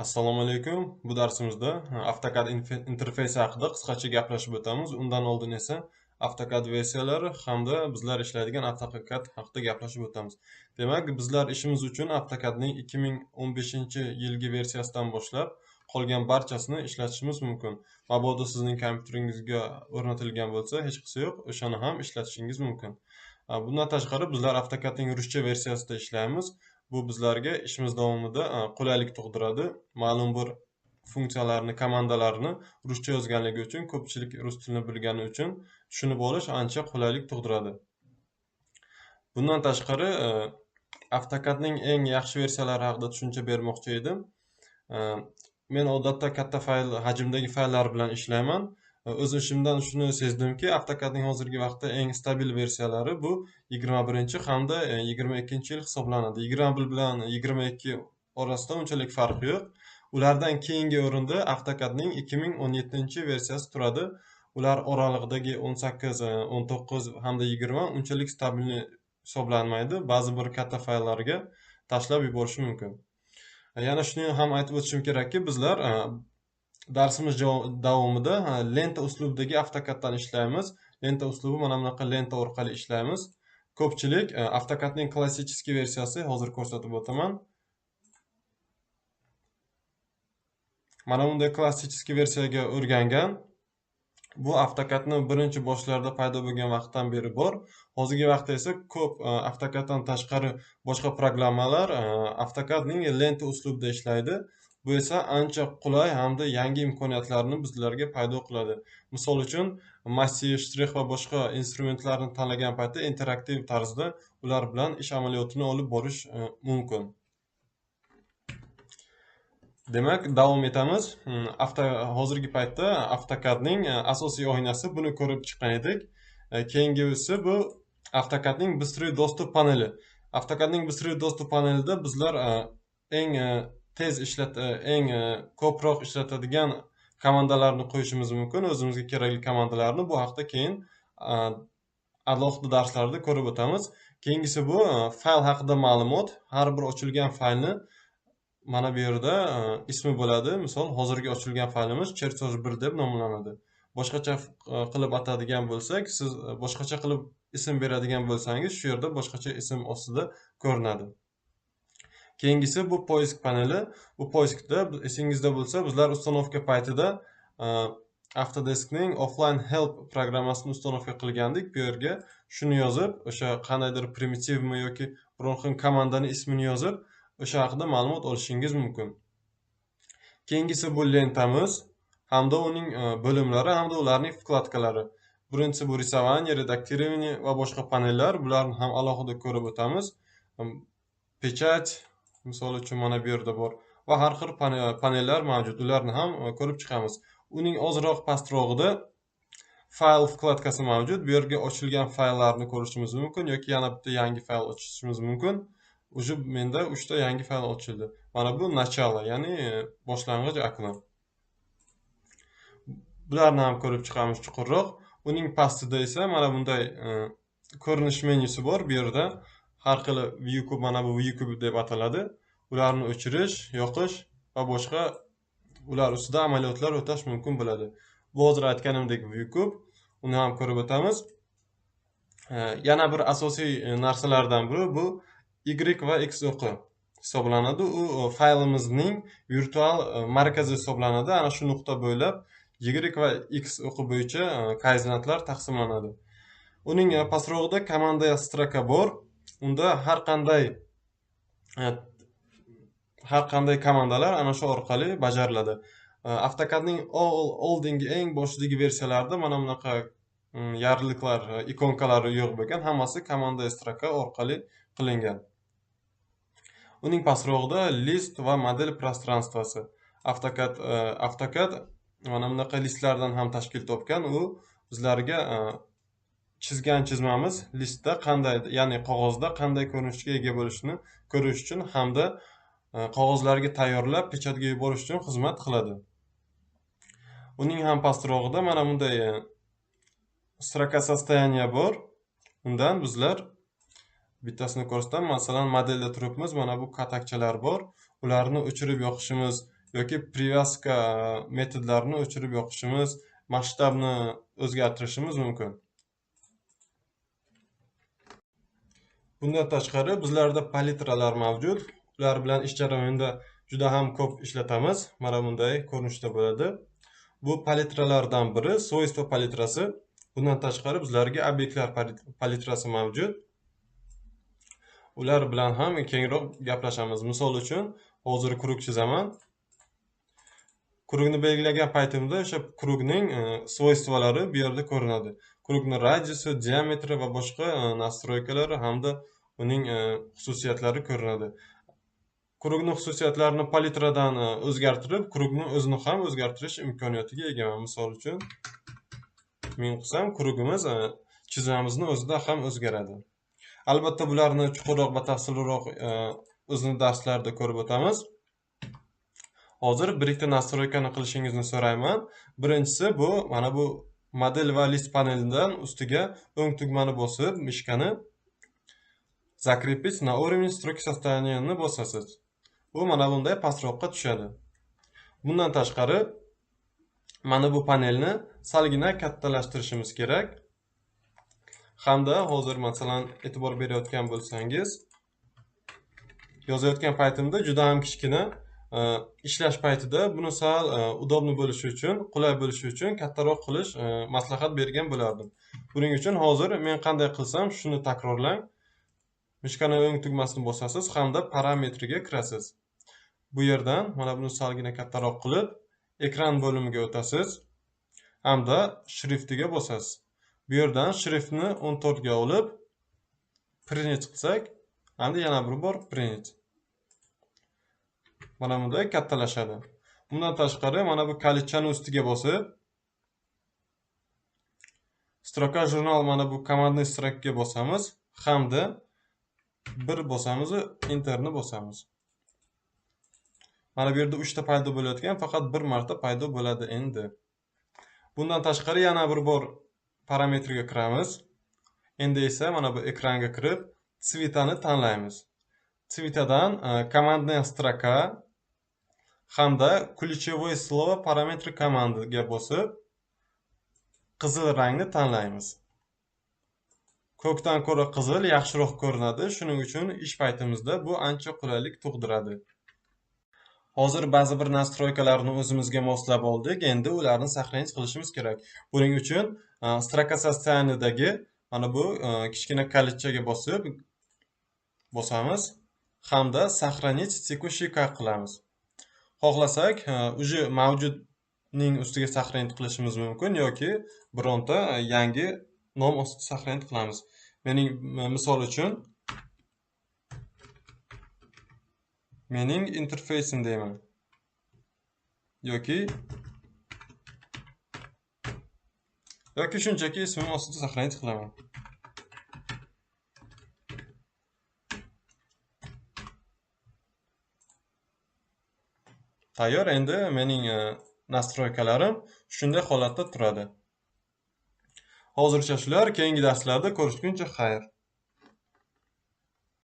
Assalomu alaykum. Bu darsimizda AutoCAD interfeysi haqida qisqacha gaplashib o'tamiz. Undan oldin esa AutoCAD versiyalari hamda bizlar ishlaydigan AutoCAD haqida gaplashib o'tamiz. Demak, bizlar ishimiz uchun AutoCADning 2015-yilgi versiyasidan boshlab qolgan barchasini ishlatishimiz mumkin. Mabodo sizning kompyuteringizga o'rnatilgan bo'lsa, hech qisi yo'q, o'shani ham ishlatishingiz mumkin. Bundan tashqari bizlar AutoCADning ruscha versiyasida ishlaymiz. Bu bizlarga ishimiz davomida qulaylik tug'diradi. Ma'lum bir funksiyalarni, komandalarni ruscha yozganligi uchun, ko'pchilik rus tilini bilgani uchun tushunib olish ancha qulaylik tug'diradi. Bundan tashqari AutoCADning eng yaxshi versiyalari haqida tushuncha bermoqchi edim. Men odatda katta hajmdagi fayllar bilan ishlayman. O'z ishimdan shuni sezdimki, AutoCADning hozirgi vaqtda eng stabil versiyalari bu 21 hamda 22 yil hisoblanadi. 21 bilan 22 orasida unchalik farq yo'q. Ulardan keyingi o'rinda AutoCADning 2017-versiyasi turadi. Ular oralig'idagi 18, 19 hamda 20 unchalik stabil hisoblanmaydi. Ba'zi bir katta fayllarga tashlab yuborishi mumkin. Yana shuni ham aytib o'tishim kerakki, bizlar darsimiz davomida lenta uslubidagi AutoCADdan ishlaymiz. Lenta uslubi mana bunaqa lenta orqali ishlaymiz. Ko'pchilik AutoCADning klassik versiyasi hozir ko'rsatib o'taman. Mana bunday klassik versiyaga o'rgangan. Bu AutoCADning birinchi boshlarida paydo bo'lgan vaqtdan beri bor. Hozirgi vaqtda esa ko'p AutoCADdan tashqari boshqa programmalar AutoCADning lenta uslubida ishlaydi. Bu esa ancha qulay hamda yangi imkoniyatlarni bizlarga paydo qiladi. Misol uchun, massiv, shtrix va boshqa instrumentlarni tanlagan paytda interaktiv tarzda ular bilan ish amaliyotini olib borish mumkin. Demak, davom etamiz. Hozirgi paytda AutoCADning asosiy oynasi buni ko'rib chiqqan edik. Keyingisi bu AutoCADning Быстрый достуp paneli. AutoCADning Быстрый достуp panelida bizlar eng ko'proq ishlatadigan komandalarni qo'yishimiz mumkin. O'zimizga kerakli komandalarni bu haqda keyin alohida darslarda ko'rib o'tamiz. Keyingisi bu fayl haqida ma'lumot. Har bir ochilgan faylni mana bu yerda ismi bo'ladi. Misol, hozirgi ochilgan faylimiz chertoj1 deb nomlanadi. Boshqacha qilib atadigan bo'lsak, siz boshqacha qilib ism beradigan bo'lsangiz, shu yerda boshqacha ism ostida ko'rinadi. Keyingisi bu poisk paneli. Bu poiskda esingizda bo'lsa, bizlar ustanovka paytida Autodeskning offline help programmasini ustanovka qilgandik. Bu yerga shuni yozib, o'sha qandaydir primitivmi yoki biror xil komandani ismini yozib, o'sha haqida ma'lumot olishingiz mumkin. Keyingisi bu lentamiz hamda uning bo'limlari hamda ularning vkladkalari. Birinchisi bu risovание, redaktirование va boshqa panellar. Bularni ham alohida ko'rib o'tamiz. Pechat misol uchun mana bu yerda bor va har xil panellar mavjud. Ularni ham ko'rib chiqamiz. Uning ozroq pastrog'ida fayl vkladkasi mavjud. Bu yerga ochilgan fayllarni ko'rishimiz mumkin yoki yana bitta yangi fayl ochishimiz mumkin. Уже menda 3 ta yangi fayl ochildi. Mana bu начало, ya'ni boshlang'ich okno. Bularni ham ko'rib chiqamiz chuqurroq. Uning pastida esa mana bunday ko'rinish menyusi bor. Bu yerda har xil view kub, mana bu view kub deb ataladi. Ularni o'chirish, yoqish va boshqa ular ustida amaliyotlar o'tash mumkin bo'ladi. Bu hozir aytganimdek view kub. Uni ham ko'rib o'tamiz. Yana bir asosiy narsalardan biri bu Y va X o'qi hisoblanadi. U faylimizning virtual markazi hisoblanadi. Ana shu nuqta bo'ylab Y va X o'qi bo'yicha koordinatlar taqsimlanadi. Uning pastrog'ida komanda stroka bor. Unda har qanday komandalar ana shu orqali bajariladi. AutoCADning oldingi eng boshidagi versiyalarida mana bunaqa yarliqlar, ikonkalari yo'q bo'lgan, hammasi komanda stroka orqali qilingan. Uning pastrog'ida list va model prostranstvasi. AutoCAD mana bunaqa listlardan ham tashkil topgan. U bizlarga chizgan chizmamiz listda qanday, ya'ni qog'ozda qanday ko'rinishga ega bo'lishini ko'rish uchun hamda qog'ozlarga tayyorlab pechatga yuborish uchun xizmat qiladi. Uning ham pastrog'ida mana bunday stroka состояния bor. Undan bizlar bittasini ko'rsam, masalan, modelda turibmiz, mana bu katakchalar bor. Ularni o'chirib yoqishimiz yoki privyaska metodlarini o'chirib yoqishimiz, masshtabni o'zgartirishimiz mumkin. Bundan tashqari bizlarda palitralar mavjud. Ular bilan ish jarayonida juda ham ko'p ishlatamiz. Mana bunday ko'rinishda bo'ladi. Bu palitralardan biri svойство palitrasi. Bundan tashqari bizlarga obyektlar palitrasi mavjud. Ular bilan ham kengroq gaplashamiz. Misol uchun, hozir krug chizaman. Krugni belgilagan paytimda o'sha krugning svойстволari bu yerda ko'rinadi. Krugning radiusi, diametri va boshqa nastroykalari hamda uning xususiyatlari ko'rinadi. Krugning xususiyatlarini palitradan o'zgartirib, krugning o'zini ham o'zgartirish imkoniyatiga egaman. Misol uchun, men qilsam, krugimiz chizmamizning o'zida ham o'zgaradi. Albatta bularni chuqurroq va tafsilroq o'zini darslarda ko'rib o'tamiz. Hozir bir ikkita nastroykani qilishingizni so'rayman. Birinchisi bu, mana bu model va list panelidan ustiga o'ng tugmani bosib, mishkani закрепить на уровень строки состояниeni bosasiz. Bu mana bunday pastroqqa tushadi. Bundan tashqari, mana bu panelni salgina kattalashtirishimiz kerak. Hamda hozir masalan e'tibor berayotgan bo'lsangiz, yozayotgan paytimda juda ham kichkina, ishlash paytida buni sal udobni bo'lishi uchun, qulay bo'lishi uchun kattaroq qilish maslahat bergan bo'lardim. Buning uchun hozir men qanday qilsam shuni takrorlang. Mishkani o'ng tugmasini bosasiz hamda parametriga kirasiz. Bu yerdan mana buni salgina kattaroq qilib, ekran bo'limiga o'tasiz hamda shriftiga bosasiz. Bu yerdan shriftni 14 ga olib print qilsak, hamda yana bir bor print. Mana bunday kattalashadi. Bundan tashqari mana bu kalitchani ustiga bosib, stroka jurnal mana bu komandni strokaga bosamiz hamda bir bosamiz va enterni bosamiz. Mana bu yerda 3 ta paydo bo'layotgan, faqat bir marta paydo bo'ladi endi. Bundan tashqari yana bir bor parametriga kiramiz. Endi esa mana bu ekranga kirib, tsvitani tanlaymiz. Tsvitadan komandni stroka hamda ключевое слово parametri komandiga bosib, qizil rangni tanlaymiz. Ko'kdan ko'ra qizil yaxshiroq ko'rinadi. Shuning uchun ish paytimizda bu ancha qulaylik tug'diradi. Hozir ba'zi bir nastroykalarni o'zimizga moslab oldik. Endi ularni saqlanib qilishimiz kerak. Buning uchun stroka sostoyanidagi mana bu kichkina kalitchaga bosamiz hamda сохранить текущий как qilamiz. Xohlasak, уже mavjudning ustiga saqlanib qilishimiz mumkin yoki bironta yangi nom ostida saqlanib qilamiz. Mening misol uchun mening interfeysim deyman. Yoki shunchaki ismim ostida saqlanib qilaman. Tayyor, endi mening nastroykalarim shunday holatda turadi. Hozircha shular, keyingi darslarda ko'rishguncha xayr.